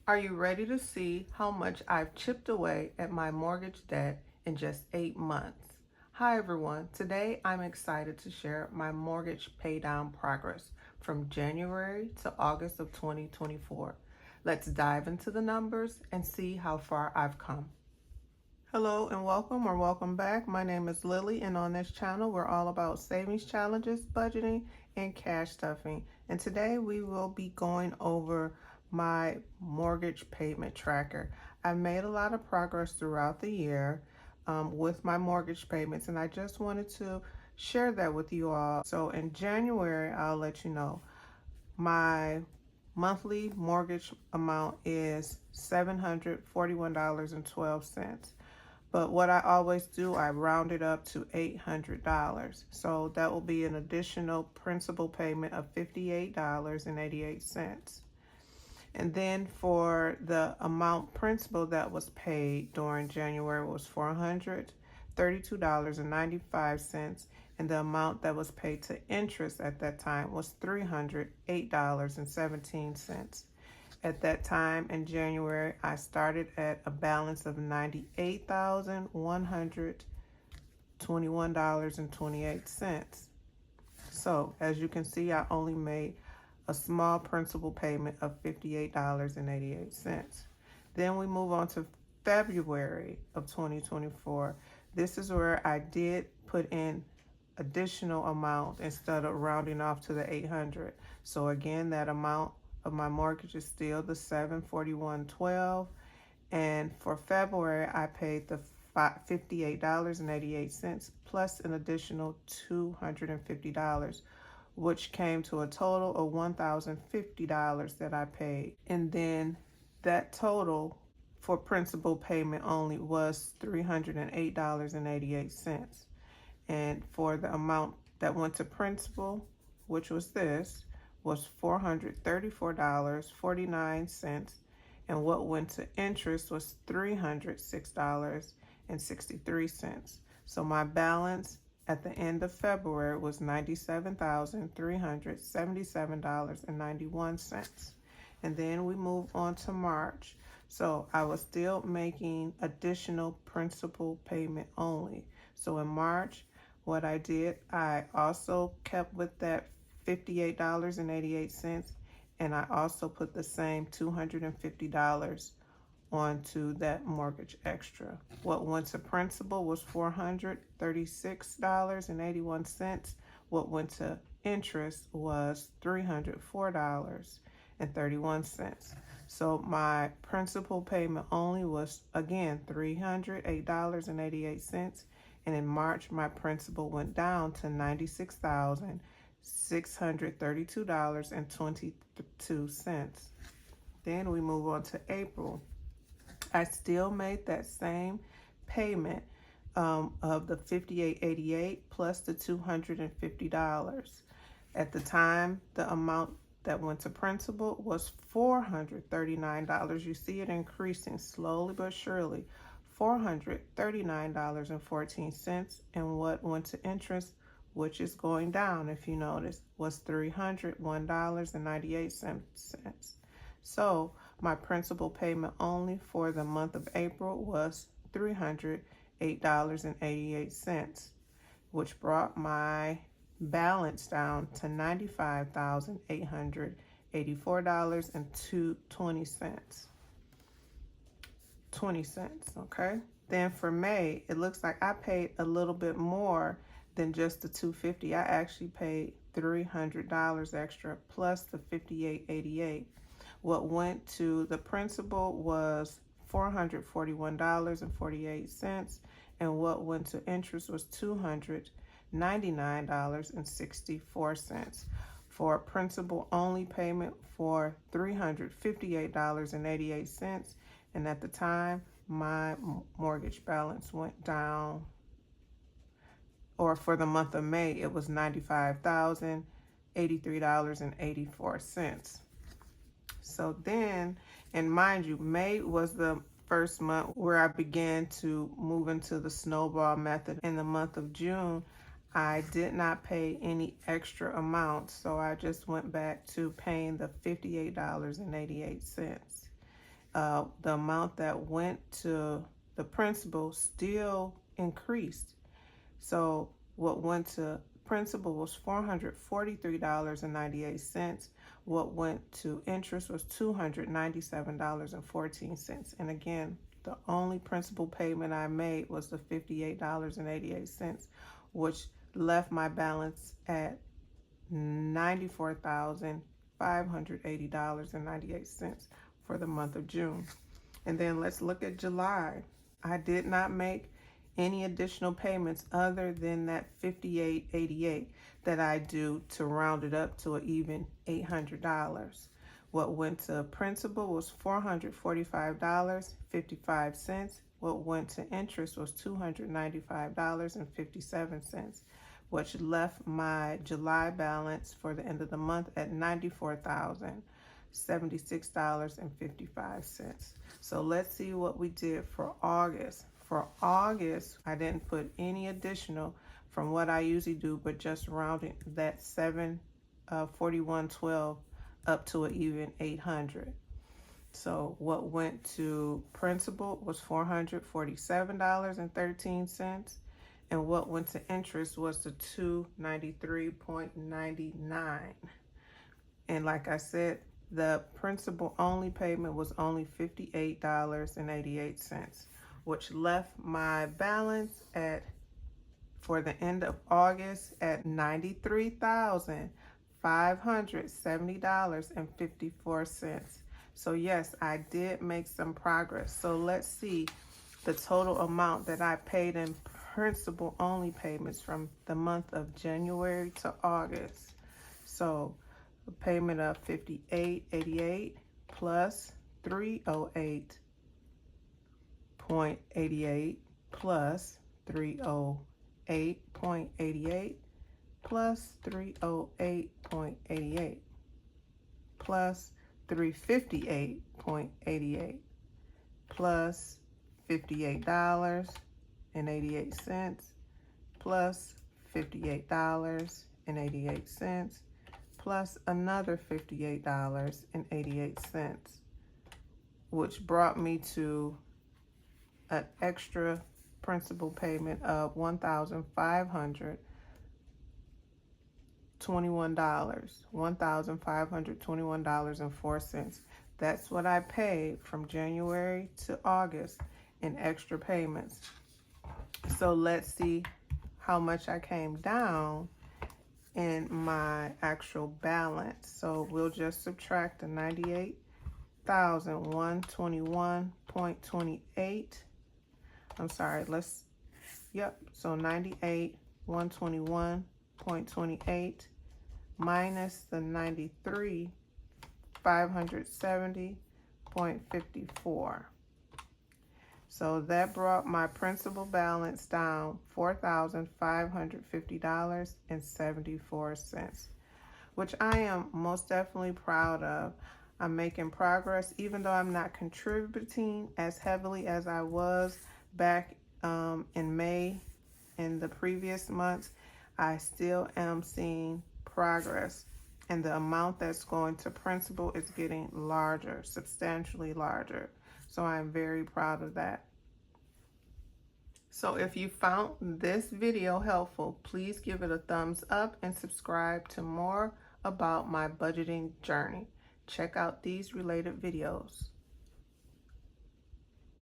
Are you ready to see how much I've chipped away at my mortgage debt in just 8 months? Hi everyone, today I'm excited to share my mortgage paydown progress from January to August of 2024. Let's dive into the numbers and see how far I've come. Hello and welcome or welcome back. My name is Lily, and on this channel we're all about savings challenges, budgeting, and cash stuffing. And today we will be going over my mortgage payment tracker. I made a lot of progress throughout the year with my mortgage payments, and I just wanted to share that with you all. So in January, I'll let you know my monthly mortgage amount is $741.12. But what I always do, I round it up to $800. So that will be an additional principal payment of $58.88. And then for the amount principal that was paid during January was $432.95. And the amount that was paid to interest at that time was $308.17. At that time in January, I started at a balance of $98,121.28. So as you can see, I only made a small principal payment of $58.88. Then we move on to February of 2024. This is where I did put in additional amount instead of rounding off to the 800. So again, that amount of my mortgage is still the $741.12, and for February I paid the $58.88 plus an additional $250, which came to a total of $1,050 that I paid. And then that total for principal payment only was $308.88. And for the amount that went to principal, which was this, was $434.49, and what went to interest was $306.63. So my balance at the end of February was $97,377.91. And then we move on to March. So I was still making additional principal payment only. So in March, what I did, I also kept with that $58.88, and I also put the same $250 onto that mortgage extra. What went to principal was $436.81. What went to interest was $304.31. So my principal payment only was, again, $308.88. And in March, my principal went down to $96,632.22. Then we move on to April. I still made that same payment of the $58.88 plus the $250. At the time, the amount that went to principal was $439. You see it increasing slowly but surely. $439.14, and what went to interest, which is going down if you notice, was $301.98. So my principal payment only for the month of April was $308.88, which brought my balance down to $95,884.20. Okay. Then for May, it looks like I paid a little bit more than just the $250. I actually paid $300 extra plus the $58.88. What went to the principal was $441.48, and what went to interest was $299.64 for a principal only payment for $358.88. And at the time, my mortgage balance went down, or for the month of May, it was $95,083.84. So then, and mind you, May was the first month where I began to move into the snowball method. In the month of June, I did not pay any extra amounts, so I just went back to paying the $58.88. the amount that went to the principal still increased. So what went to principal was $443.98. What went to interest was $297.14. And again, the only principal payment I made was the $58.88, which left my balance at $94,580.98 for the month of June. And then let's look at July. I did not make any additional payments other than that $58.88 that I do to round it up to an even $800. What went to principal was $445.55. What went to interest was $295.57, which left my July balance for the end of the month at $94,076.55. So let's see what we did for August. For August, I didn't put any additional from what I usually do, but just rounding that $741.12 up to an even $800. So what went to principal was $447.13, and what went to interest was the $293.99. And like I said, the principal only payment was only $58.88, which left my balance at, for the end of August, at $93,570.54. So yes, I did make some progress. So let's see the total amount that I paid in principal only payments from the month of January to August. So a payment of $58.88 plus $308.88 plus $308.88 plus $308.88 plus $358.88 plus $58.88 plus $58.88 plus another $58.88, which brought me to an extra principal payment of $1,521.04. That's what I paid from January to August in extra payments. So let's see how much I came down in my actual balance. So we'll just subtract the $98,121.28. I'm sorry, so $98,121.28 minus the $93,570.54. So that brought my principal balance down $4,550.74, which I am most definitely proud of. I'm making progress, even though I'm not contributing as heavily as I was back in May in the previous months. I still am seeing progress, and the amount that's going to principal is getting larger, substantially larger. So I'm very proud of that. So if you found this video helpful, please give it a thumbs up and subscribe to more about my budgeting journey. Check out these related videos.